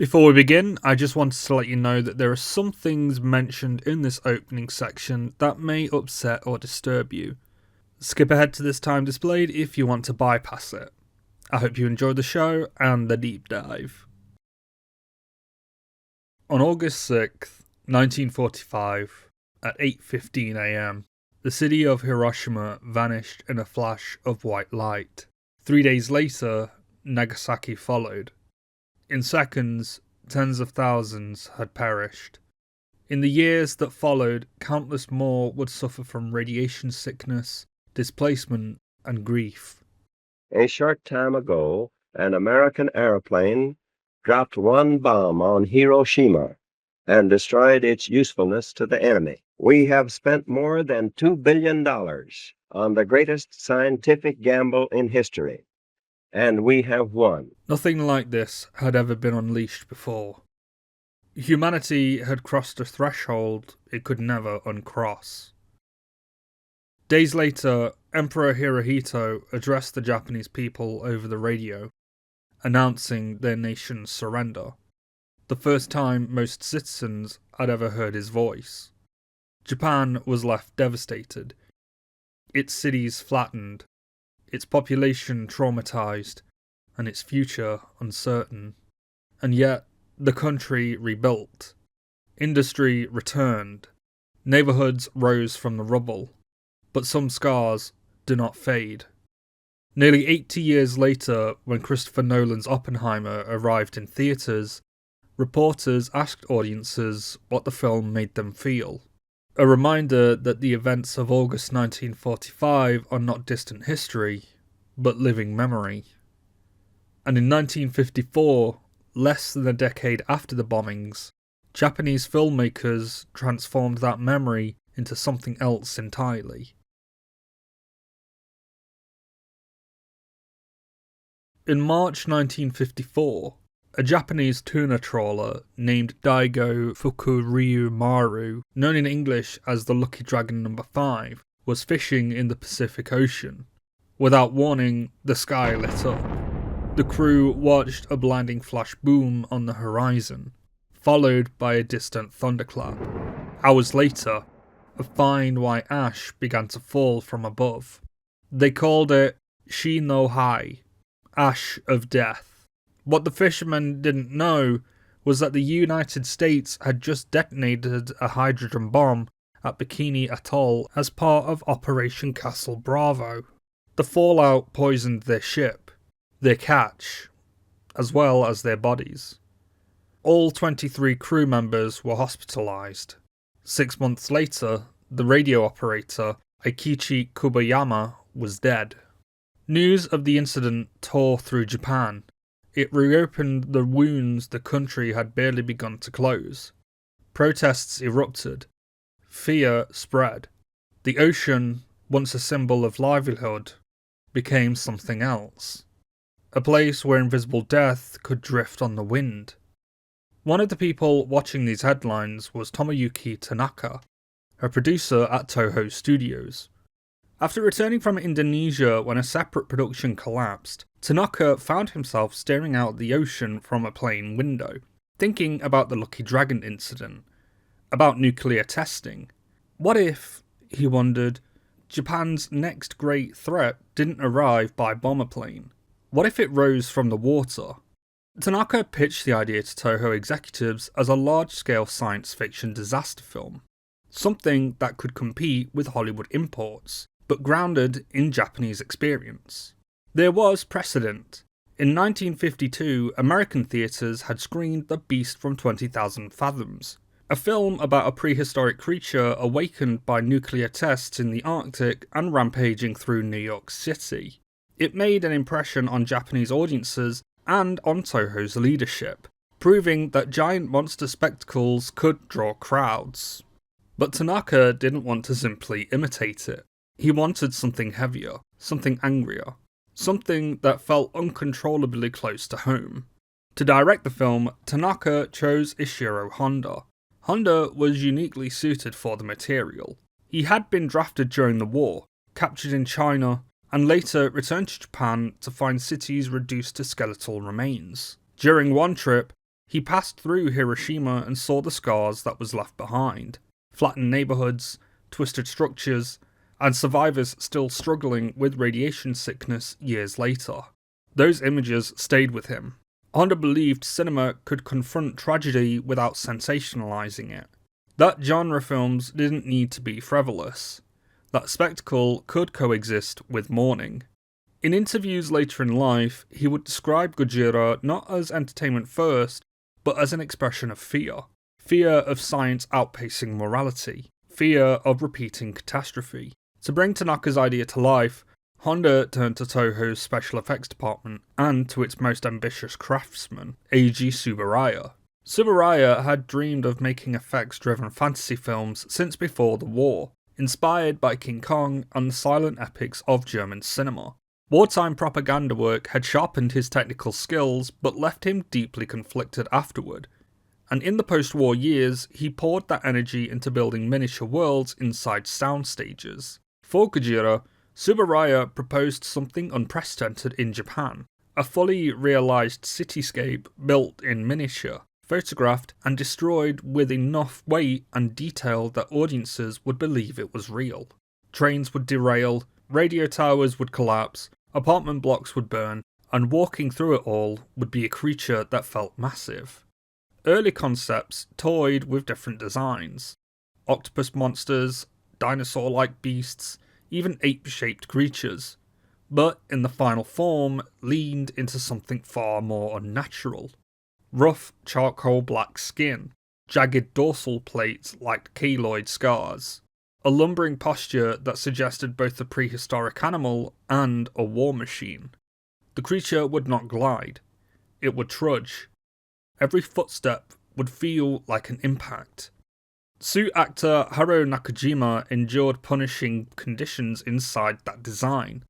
Before we begin, I just wanted to let you know that there are some things mentioned in this opening section that may upset or disturb you. Skip ahead to this time displayed if you want to bypass it. I hope you enjoyed the show and the deep dive. On August 6th, 1945, at 8:15 am, the city of Hiroshima vanished in a flash of white light. 3 days later, Nagasaki followed. In seconds, tens of thousands had perished. In the years that followed, countless more would suffer from radiation sickness, displacement, and grief. A short time ago, an American airplane dropped one bomb on Hiroshima and destroyed its usefulness to the enemy. We have spent more than $2 billion on the greatest scientific gamble in history, and we have won. Nothing like this had ever been unleashed before. Humanity had crossed a threshold it could never uncross. Days later, Emperor Hirohito addressed the Japanese people over the radio, announcing their nation's surrender. The first time most citizens had ever heard his voice. Japan was left devastated, its cities flattened, its population traumatized, and its future uncertain. And yet, the country rebuilt. Industry returned. Neighborhoods rose from the rubble. But some scars do not fade. Nearly 80 years later, when Christopher Nolan's Oppenheimer arrived in theatres, reporters asked audiences what the film made them feel. A reminder that the events of August 1945 are not distant history, but living memory. And in 1954, less than a decade after the bombings, Japanese filmmakers transformed that memory into something else entirely. In March 1954, a Japanese tuna trawler named Daigo Fukuryu Maru, known in English as the Lucky Dragon No. 5, was fishing in the Pacific Ocean. Without warning, the sky lit up. The crew watched a blinding flash boom on the horizon, followed by a distant thunderclap. Hours later, a fine white ash began to fall from above. They called it Shi no Hai, Ash of Death. What the fishermen didn't know was that the United States had just detonated a hydrogen bomb at Bikini Atoll as part of Operation Castle Bravo. The fallout poisoned their ship, their catch, as well as their bodies. All 23 crew members were hospitalized. 6 months later, the radio operator, Aikichi Kubayama, was dead. News of the incident tore through Japan. It reopened the wounds the country had barely begun to close. Protests erupted. Fear spread. The ocean, once a symbol of livelihood, became something else. A place where invisible death could drift on the wind. One of the people watching these headlines was Tomoyuki Tanaka, a producer at Toho Studios. After returning from Indonesia when a separate production collapsed, Tanaka found himself staring out at the ocean from a plane window, thinking about the Lucky Dragon incident, about nuclear testing. What if, he wondered, Japan's next great threat didn't arrive by bomber plane? What if it rose from the water? Tanaka pitched the idea to Toho executives as a large-scale science fiction disaster film, something that could compete with Hollywood imports, but grounded in Japanese experience. There was precedent. In 1952, American theatres had screened The Beast from 20,000 Fathoms, a film about a prehistoric creature awakened by nuclear tests in the Arctic and rampaging through New York City. It made an impression on Japanese audiences and on Toho's leadership, proving that giant monster spectacles could draw crowds. But Tanaka didn't want to simply imitate it. He wanted something heavier, something angrier, something that felt uncontrollably close to home. To direct the film, Tanaka chose Ishirō Honda. Honda was uniquely suited for the material. He had been drafted during the war, captured in China, and later returned to Japan to find cities reduced to skeletal remains. During one trip, He passed through Hiroshima and saw the scars that was left behind, flattened neighbourhoods, twisted structures, and survivors still struggling with radiation sickness years later. Those images stayed with him. Honda believed cinema could confront tragedy without sensationalizing it. That genre films didn't need to be frivolous. That spectacle could coexist with mourning. In interviews later in life, he would describe Gojira not as entertainment first, but as an expression of fear. Fear of science outpacing morality. Fear of repeating catastrophe. To bring Tanaka's idea to life, Honda turned to Toho's special effects department and to its most ambitious craftsman, Eiji Tsuburaya. Tsuburaya had dreamed of making effects-driven fantasy films since before the war, inspired by King Kong and the silent epics of German cinema. Wartime propaganda work had sharpened his technical skills but left him deeply conflicted afterward, and in the post-war years he poured that energy into building miniature worlds inside sound stages. For Gojira, Tsuburaya proposed something unprecedented in Japan, a fully realised cityscape built in miniature, photographed and destroyed with enough weight and detail that audiences would believe it was real. Trains would derail, radio towers would collapse, apartment blocks would burn, and walking through it all would be a creature that felt massive. Early concepts toyed with different designs. Octopus monsters, dinosaur-like beasts, even ape-shaped creatures, but in the final form leaned into something far more unnatural. Rough charcoal black skin, jagged dorsal plates like keloid scars, a lumbering posture that suggested both a prehistoric animal and a war machine. The creature would not glide, it would trudge. Every footstep would feel like an impact. Suit actor Haruo Nakajima endured punishing conditions inside that design,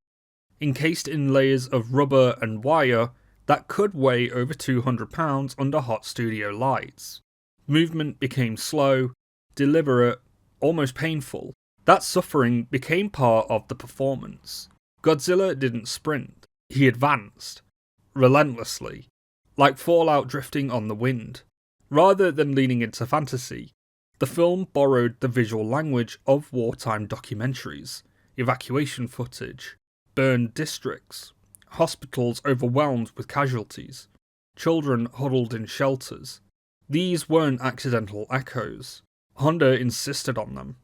encased in layers of rubber and wire that could weigh over 200 pounds under hot studio lights. Movement became slow, deliberate, almost painful. That suffering became part of the performance. Godzilla didn't sprint, he advanced, relentlessly, like fallout drifting on the wind. Rather than leaning into fantasy, the film borrowed the visual language of wartime documentaries, evacuation footage, burned districts, hospitals overwhelmed with casualties, children huddled in shelters. These weren't accidental echoes. Honda insisted on them.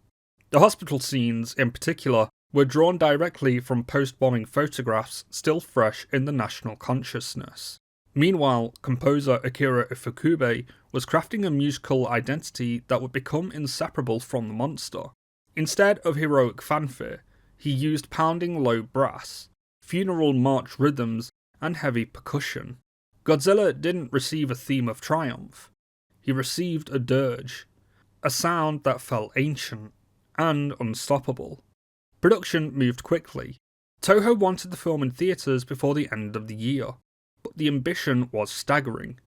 The hospital scenes, in particular, were drawn directly from post-bombing photographs still fresh in the national consciousness. Meanwhile, composer Akira Ifukube was crafting a musical identity that would become inseparable from the monster. Instead of heroic fanfare, he used pounding low brass, funeral march rhythms, and heavy percussion. Godzilla didn't receive a theme of triumph. He received a dirge, a sound that felt ancient and unstoppable. Production moved quickly. Toho wanted the film in theatres before the end of the year, but the ambition was staggering.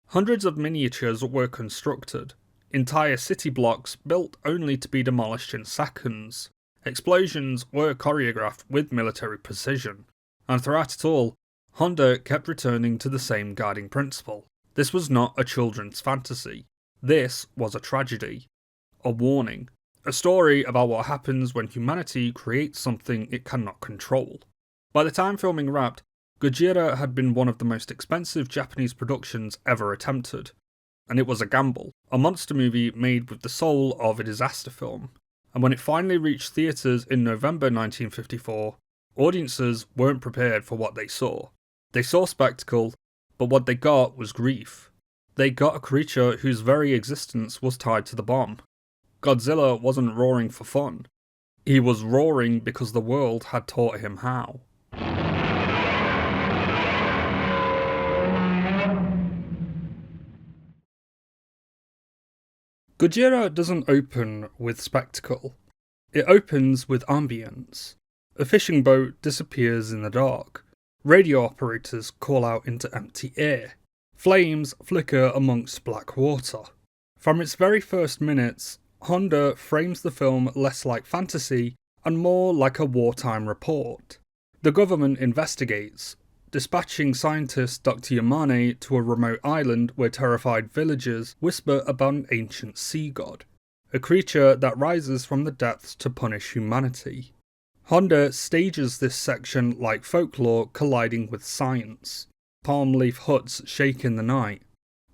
Hundreds of miniatures were constructed, entire city blocks built only to be demolished in seconds. Explosions were choreographed with military precision, and throughout it all, Honda kept returning to the same guiding principle. This was not a children's fantasy. This was a tragedy. A warning. A story about what happens when humanity creates something it cannot control. By the time filming wrapped, Gojira had been one of the most expensive Japanese productions ever attempted, and it was a gamble, a monster movie made with the soul of a disaster film. And when it finally reached theatres in November 1954, audiences weren't prepared for what they saw. They saw spectacle, but what they got was grief. They got a creature whose very existence was tied to the bomb. Godzilla wasn't roaring for fun. He was roaring because the world had taught him how. Gojira doesn't open with spectacle. It opens with ambience. A fishing boat disappears in the dark. Radio operators call out into empty air. Flames flicker amongst black water. From its very first minutes, Honda frames the film less like fantasy and more like a wartime report. The government investigates, dispatching scientist Dr. Yamane to a remote island where terrified villagers whisper about an ancient sea god, a creature that rises from the depths to punish humanity. Honda stages this section like folklore colliding with science. Palm leaf huts shake in the night.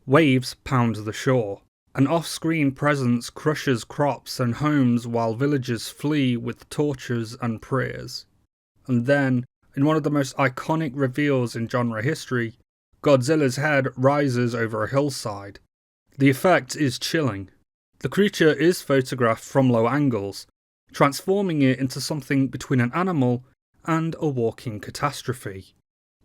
Waves pound the shore. An off-screen presence crushes crops and homes while villagers flee with torches and prayers. And then, in one of the most iconic reveals in genre history, Godzilla's head rises over a hillside. The effect is chilling. The creature is photographed from low angles, transforming it into something between an animal and a walking catastrophe.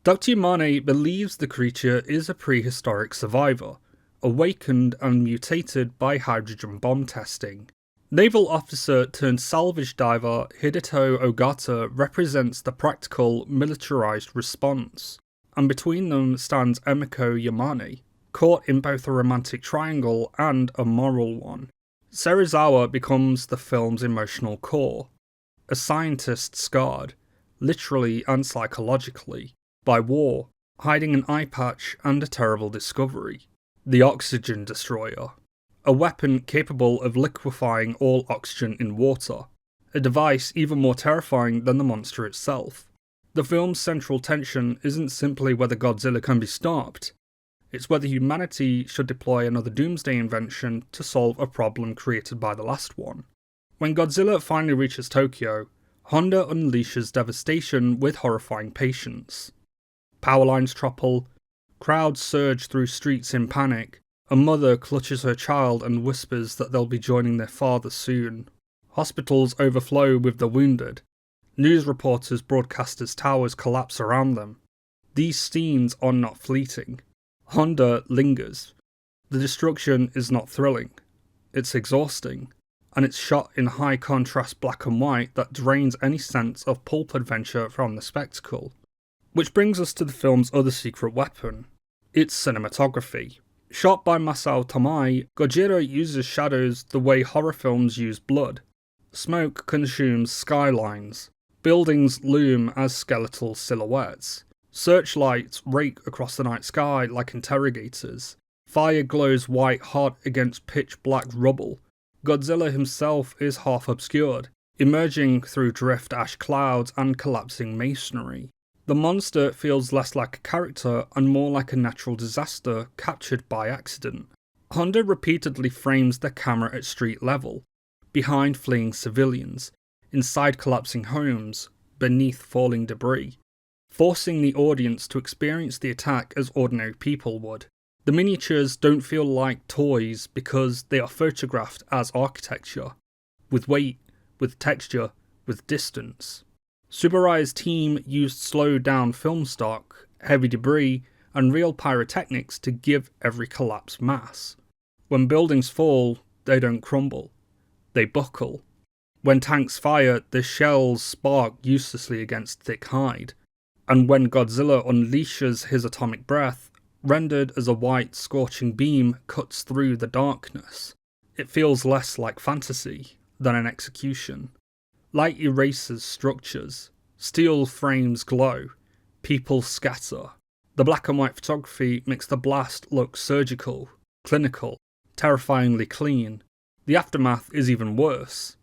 Dr. Yamane believes the creature is a prehistoric survivor, awakened and mutated by hydrogen bomb testing. Naval officer turned salvage diver Hiroshima Ogata represents the practical, militarized response, and between them stands Emiko Yamane, caught in both a romantic triangle and a moral one. Serizawa becomes the film's emotional core, a scientist scarred, literally and psychologically, by war, hiding an eye patch and a terrible discovery. The Oxygen Destroyer, a weapon capable of liquefying all oxygen in water, a device even more terrifying than the monster itself. The film's central tension isn't simply whether Godzilla can be stopped, it's whether humanity should deploy another doomsday invention to solve a problem created by the last one. When Godzilla finally reaches Tokyo, Honda unleashes devastation with horrifying patience. Power lines topple, crowds surge through streets in panic, a mother clutches her child and whispers that they'll be joining their father soon. Hospitals overflow with the wounded. News reporters broadcast as towers collapse around them. These scenes are not fleeting. Honda lingers. The destruction is not thrilling. It's exhausting. And it's shot in high contrast black and white that drains any sense of pulp adventure from the spectacle. Which brings us to the film's other secret weapon, its cinematography. Shot by Masao Tamai, Gojira uses shadows the way horror films use blood. Smoke consumes skylines. Buildings loom as skeletal silhouettes. Searchlights rake across the night sky like interrogators. Fire glows white hot against pitch black rubble. Godzilla himself is half obscured, emerging through drift ash clouds and collapsing masonry. The monster feels less like a character and more like a natural disaster captured by accident. Honda repeatedly frames the camera at street level, behind fleeing civilians, inside collapsing homes, beneath falling debris, forcing the audience to experience the attack as ordinary people would. The miniatures don't feel like toys because they are photographed as architecture, with weight, with texture, with distance. Tsuburai's team used slowed down film stock, heavy debris, and real pyrotechnics to give every collapse mass. When buildings fall, they don't crumble, they buckle. When tanks fire, the shells spark uselessly against thick hide. And when Godzilla unleashes his atomic breath, rendered as a white, scorching beam cuts through the darkness, it feels less like fantasy than an execution. Light erases structures, steel frames glow, people scatter. The black and white photography makes the blast look surgical, clinical, terrifyingly clean. The aftermath is even worse.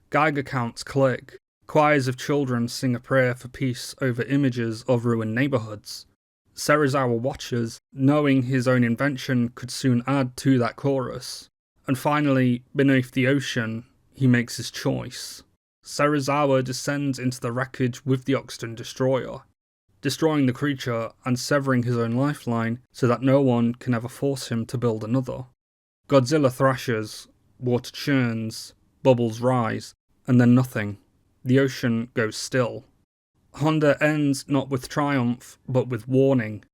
Geiger counts click. Choirs of children sing a prayer for peace over images of ruined neighbourhoods. Serizawa watches, knowing his own invention could soon add to that chorus. And finally, beneath the ocean, he makes his choice. Serizawa descends into the wreckage with the Oxygen Destroyer, destroying the creature and severing his own lifeline so that no one can ever force him to build another. Godzilla thrashes, water churns, bubbles rise, and then nothing. The ocean goes still. Honda ends not with triumph, but with warning.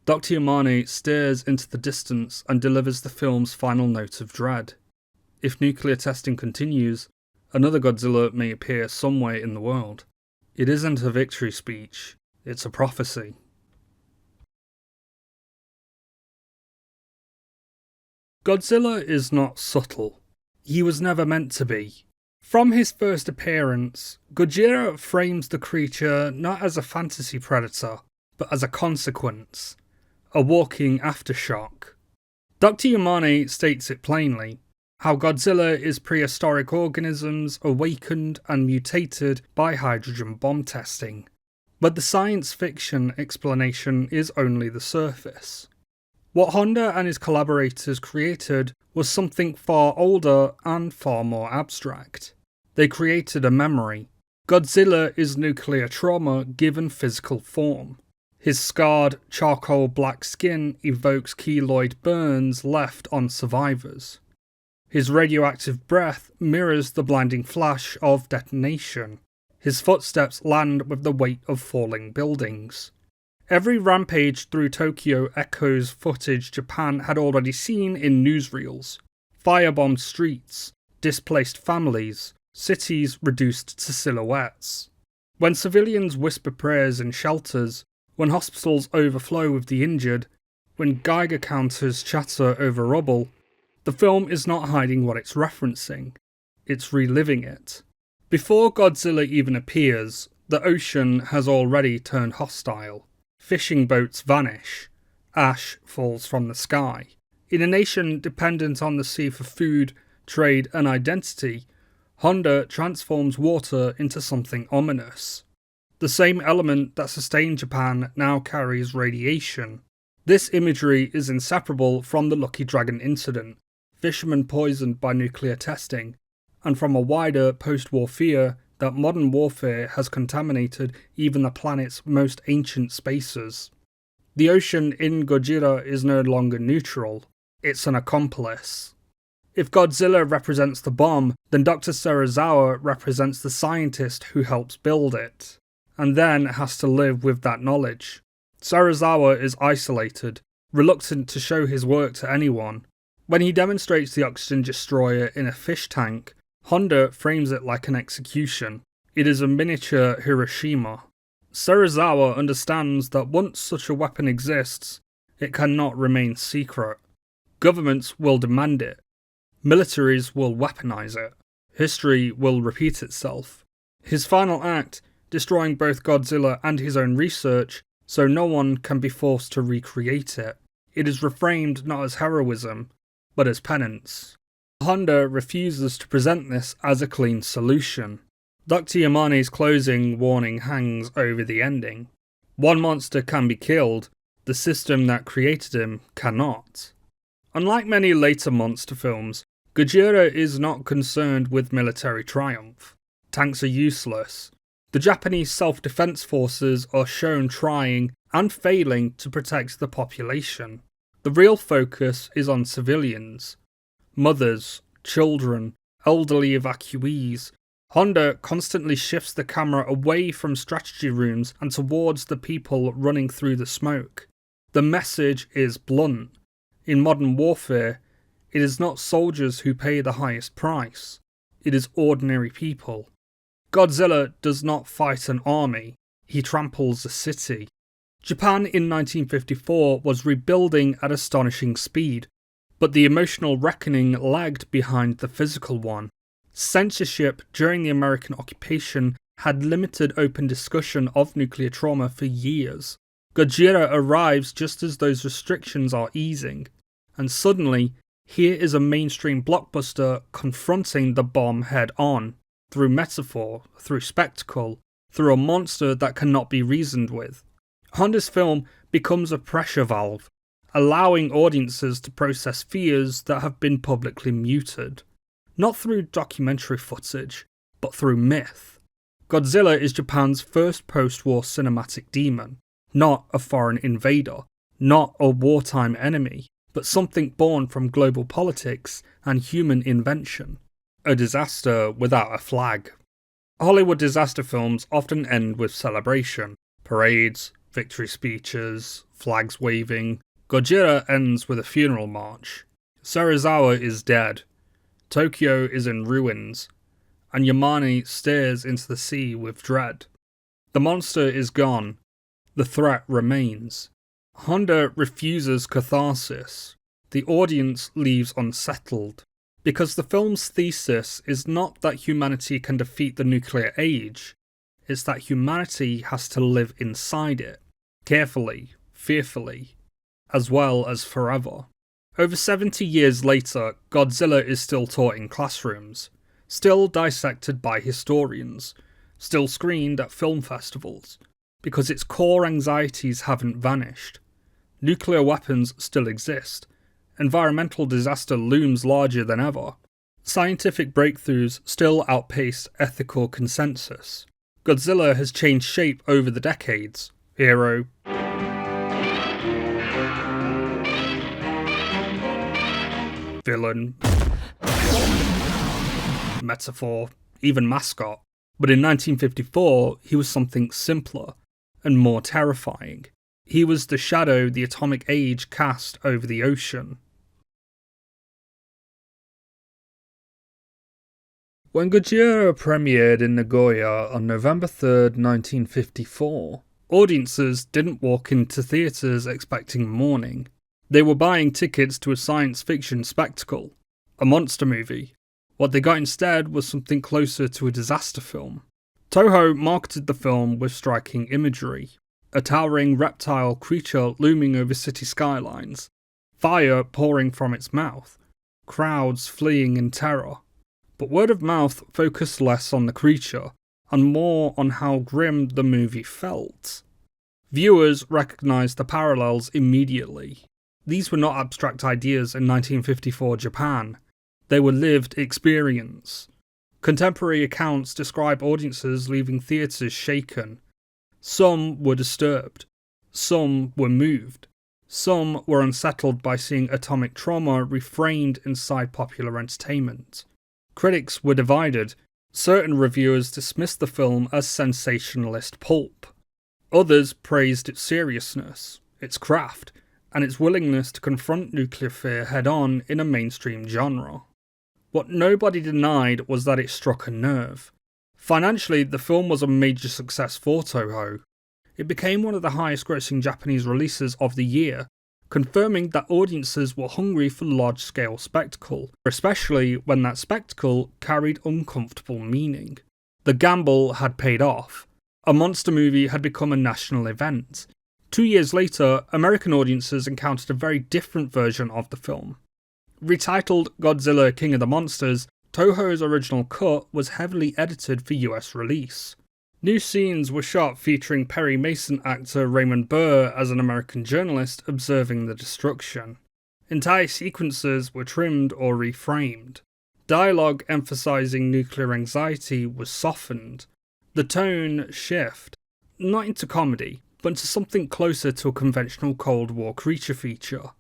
Dr. Yamane stares into the distance and delivers the film's final note of dread. If nuclear testing continues, another Godzilla may appear somewhere in the world. It isn't a victory speech, it's a prophecy. Godzilla is not subtle. He was never meant to be. From his first appearance, Gojira frames the creature not as a fantasy predator, but as a consequence, a walking aftershock. Dr. Yamane states it plainly, how Godzilla is prehistoric organisms awakened and mutated by hydrogen bomb testing. But the science fiction explanation is only the surface. What Honda and his collaborators created was something far older and far more abstract. They created a memory. Godzilla is nuclear trauma given physical form. His scarred, charcoal black skin evokes keloid burns left on survivors. His radioactive breath mirrors the blinding flash of detonation. His footsteps land with the weight of falling buildings. Every rampage through Tokyo echoes footage Japan had already seen in newsreels. Firebombed streets, displaced families, cities reduced to silhouettes. When civilians whisper prayers in shelters, when hospitals overflow with the injured, when Geiger counters chatter over rubble, the film is not hiding what it's referencing. It's reliving it. Before Godzilla even appears, the ocean has already turned hostile. Fishing boats vanish. Ash falls from the sky. In a nation dependent on the sea for food, trade and identity, Honda transforms water into something ominous. The same element that sustained Japan now carries radiation. This imagery is inseparable from the Lucky Dragon incident, fishermen poisoned by nuclear testing, and from a wider post-war fear that modern warfare has contaminated even the planet's most ancient spaces. The ocean in Gojira is no longer neutral, it's an accomplice. If Godzilla represents the bomb, then Dr. Serizawa represents the scientist who helps build it, and then has to live with that knowledge. Serizawa is isolated, reluctant to show his work to anyone. When he demonstrates the oxygen destroyer in a fish tank, Honda frames it like an execution. It is a miniature Hiroshima. Serizawa understands that once such a weapon exists, it cannot remain secret. Governments will demand it. Militaries will weaponize it. History will repeat itself. His final act, destroying both Godzilla and his own research, so no one can be forced to recreate it. It is reframed not as heroism, but as penance. Honda refuses to present this as a clean solution. Dr. Yamane's closing warning hangs over the ending. One monster can be killed, the system that created him cannot. Unlike many later monster films, Gojira is not concerned with military triumph. Tanks are useless. The Japanese self-defense forces are shown trying and failing to protect the population. The real focus is on civilians. Mothers, children, elderly evacuees. Honda constantly shifts the camera away from strategy rooms and towards the people running through the smoke. The message is blunt. In modern warfare, it is not soldiers who pay the highest price. It is ordinary people. Godzilla does not fight an army, he tramples a city. Japan in 1954 was rebuilding at astonishing speed, but the emotional reckoning lagged behind the physical one. Censorship during the American occupation had limited open discussion of nuclear trauma for years. Gojira arrives just as those restrictions are easing, and suddenly, here is a mainstream blockbuster confronting the bomb head on, through metaphor, through spectacle, through a monster that cannot be reasoned with. Honda's film becomes a pressure valve, allowing audiences to process fears that have been publicly muted. Not through documentary footage, but through myth. Godzilla is Japan's first post-war cinematic demon, not a foreign invader, not a wartime enemy, but something born from global politics and human invention. A disaster without a flag. Hollywood disaster films often end with celebration. Parades, victory speeches, flags waving. Gojira ends with a funeral march. Serizawa is dead. Tokyo is in ruins. And Yamane stares into the sea with dread. The monster is gone. The threat remains. Honda refuses catharsis. The audience leaves unsettled. Because the film's thesis is not that humanity can defeat the nuclear age, it's that humanity has to live inside it. carefully, fearfully, as well as forever. Over 70 years later, Godzilla is still taught in classrooms, still dissected by historians, still screened at film festivals, because its core anxieties haven't vanished. Nuclear weapons still exist, environmental disaster looms larger than ever, scientific breakthroughs still outpace ethical consensus. Godzilla has changed shape over the decades. Hero, villain, metaphor, even mascot. But in 1954, he was something simpler and more terrifying. He was the shadow the atomic age cast over the ocean. When Gojira premiered in Nagoya on November 3rd, 1954, audiences didn't walk into theatres expecting mourning. They were buying tickets to a science fiction spectacle, a monster movie. What they got instead was something closer to a disaster film. Toho marketed the film with striking imagery. A towering reptile creature looming over city skylines, fire pouring from its mouth, crowds fleeing in terror. But word of mouth focused less on the creature, and more on how grim the movie felt. Viewers recognised the parallels immediately. These were not abstract ideas in 1954 Japan. They were lived experience. Contemporary accounts describe audiences leaving theatres shaken. Some were disturbed. Some were moved. Some were unsettled by seeing atomic trauma reframed inside popular entertainment. Critics were divided. Certain reviewers dismissed the film as sensationalist pulp. Others praised its seriousness, its craft, and its willingness to confront nuclear fear head-on in a mainstream genre. What nobody denied was that it struck a nerve. Financially, the film was a major success for Toho. It became one of the highest-grossing Japanese releases of the year, confirming that audiences were hungry for large-scale spectacle, especially when that spectacle carried uncomfortable meaning. The gamble had paid off. A monster movie had become a national event. 2 years later, American audiences encountered a very different version of the film. Retitled Godzilla King of the Monsters, Toho's original cut was heavily edited for US release. New scenes were shot featuring Perry Mason actor Raymond Burr as an American journalist observing the destruction. Entire sequences were trimmed or reframed. Dialogue emphasizing nuclear anxiety was softened. The tone shifted, not into comedy, but into something closer to a conventional Cold War creature feature.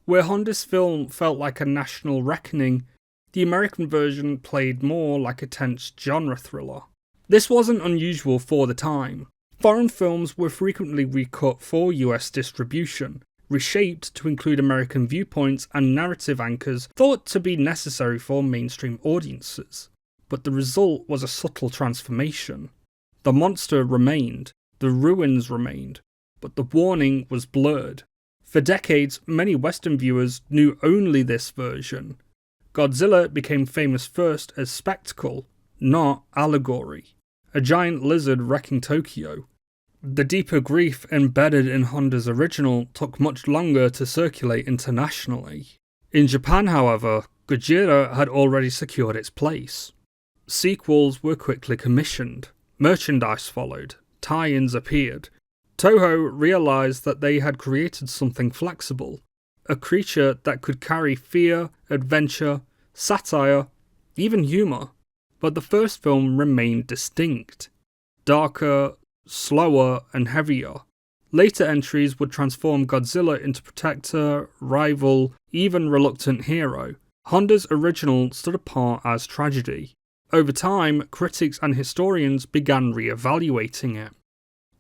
Where Honda's film felt like a national reckoning, the American version played more like a tense genre thriller. This wasn't unusual for the time. Foreign films were frequently recut for US distribution, reshaped to include American viewpoints and narrative anchors thought to be necessary for mainstream audiences. But the result was a subtle transformation. The monster remained, the ruins remained, but the warning was blurred. For decades, many Western viewers knew only this version. Godzilla became famous first as spectacle, not allegory. A giant lizard wrecking Tokyo. The deeper grief embedded in Honda's original took much longer to circulate internationally. In Japan, however, Gojira had already secured its place. Sequels were quickly commissioned. Merchandise followed. Tie-ins appeared. Toho realised that they had created something flexible. A creature that could carry fear, adventure, satire, even humour. But the first film remained distinct. Darker, slower, and heavier. Later entries would transform Godzilla into protector, rival, even reluctant hero. Honda's original stood apart as tragedy. Over time, critics and historians began re-evaluating it.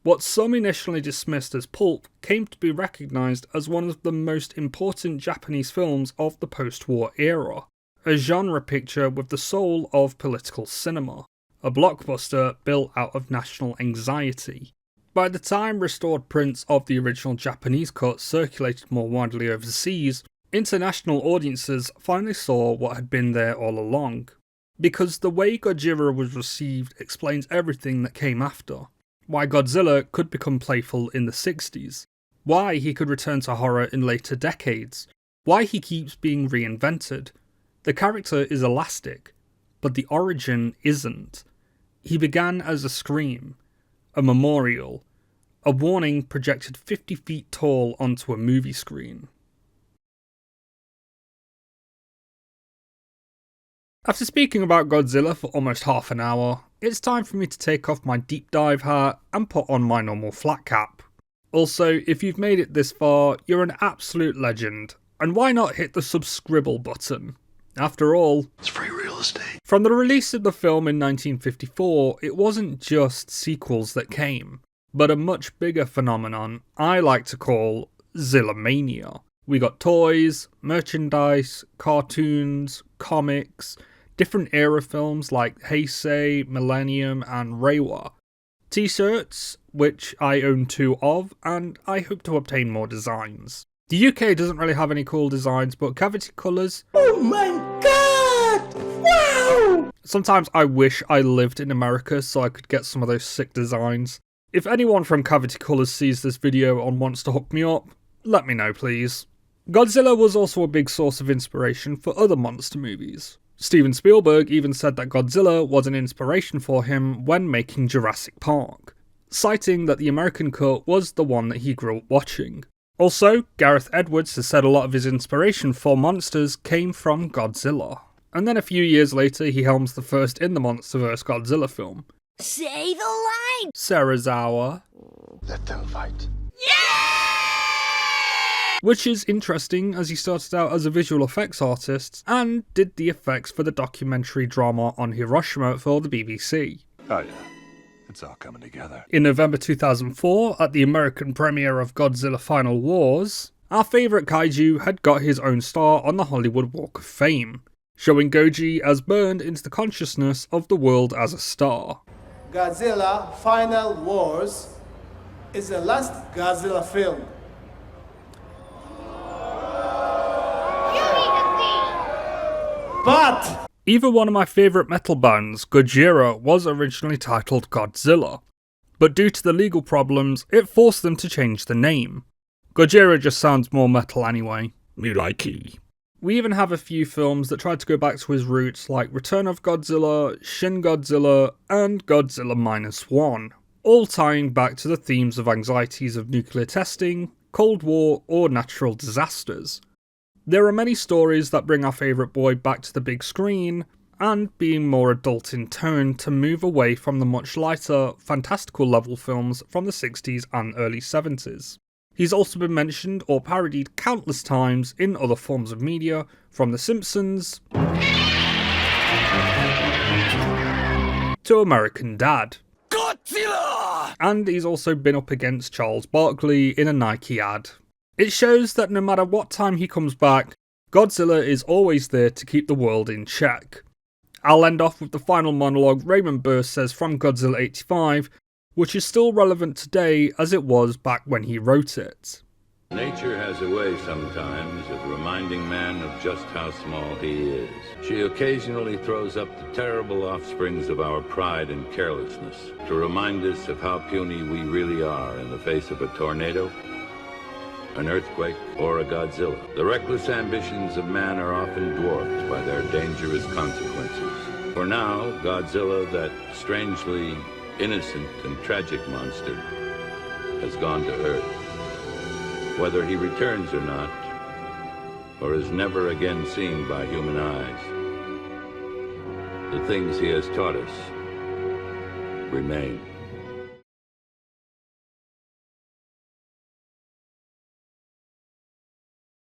What some initially dismissed as pulp came to be recognised as one of the most important Japanese films of the post-war era. A genre picture with the soul of political cinema. A blockbuster built out of national anxiety. By the time restored prints of the original Japanese cut circulated more widely overseas, international audiences finally saw what had been there all along. Because the way Gojira was received explains everything that came after. why Godzilla could become playful in the 60s, why he could return to horror in later decades, why he keeps being reinvented. The character is elastic, but the origin isn't. He began as a scream, a memorial, a warning projected 50 feet tall onto a movie screen. After speaking about Godzilla for almost half an hour, it's time for me to take off my deep dive hat and put on my normal flat cap. Also, if you've made it this far, you're an absolute legend, and why not hit the subscribble button? After all, it's free real estate. From the release of the film in 1954, it wasn't just sequels that came, but a much bigger phenomenon I like to call Zilla-Mania. We got toys, merchandise, cartoons, comics, different era films like Heisei, Millennium and Reiwa, t-shirts, which I own 2 of, and I hope to obtain more designs. The UK doesn't really have any cool designs, but Cavity Colours... Oh my god! Wow! Sometimes I wish I lived in America so I could get some of those sick designs. If anyone from Cavity Colours sees this video and wants to hook me up, let me know please. Godzilla was also a big source of inspiration for other monster movies. Steven Spielberg even said that Godzilla was an inspiration for him when making Jurassic Park, citing that the American cut was the one that he grew up watching. Also, Gareth Edwards has said a lot of his inspiration for monsters came from Godzilla. And then a few years later, he helms the first in the MonsterVerse Godzilla film. Say the line! Serizawa. Let them fight. Which is interesting as he started out as a visual effects artist and did the effects for the documentary drama on Hiroshima for the BBC. Oh yeah, it's all coming together. In November 2004, at the American premiere of Godzilla Final Wars, our favourite kaiju had got his own star on the Hollywood Walk of Fame, showing Goji as burned into the consciousness of the world as a star. Godzilla Final Wars is the last Godzilla film. But even one of my favourite metal bands, Gojira, was originally titled Godzilla, but due to the legal problems, it forced them to change the name. Gojira just sounds more metal anyway. Me likey. We even have a few films that tried to go back to his roots, like Return of Godzilla, Shin Godzilla, and Godzilla -1, all tying back to the themes of anxieties of nuclear testing, Cold War, or natural disasters. There are many stories that bring our favourite boy back to the big screen, and being more adult in tone to move away from the much lighter, fantastical level films from the 60s and early 70s. He's also been mentioned or parodied countless times in other forms of media, from The Simpsons to American Dad. Godzilla! And he's also been up against Charles Barkley in a Nike ad. It shows that no matter what time he comes back, Godzilla is always there to keep the world in check. I'll end off with the final monologue Raymond Burr says from Godzilla 85, which is still relevant today as it was back when he wrote it. Nature has a way sometimes of reminding man of just how small he is. She occasionally throws up the terrible offsprings of our pride and carelessness to remind us of how puny we really are in the face of a tornado, an earthquake, or a Godzilla. The reckless ambitions of man are often dwarfed by their dangerous consequences. For now, Godzilla, that strangely innocent and tragic monster, has gone to Earth. Whether he returns or not, or is never again seen by human eyes, the things he has taught us remain.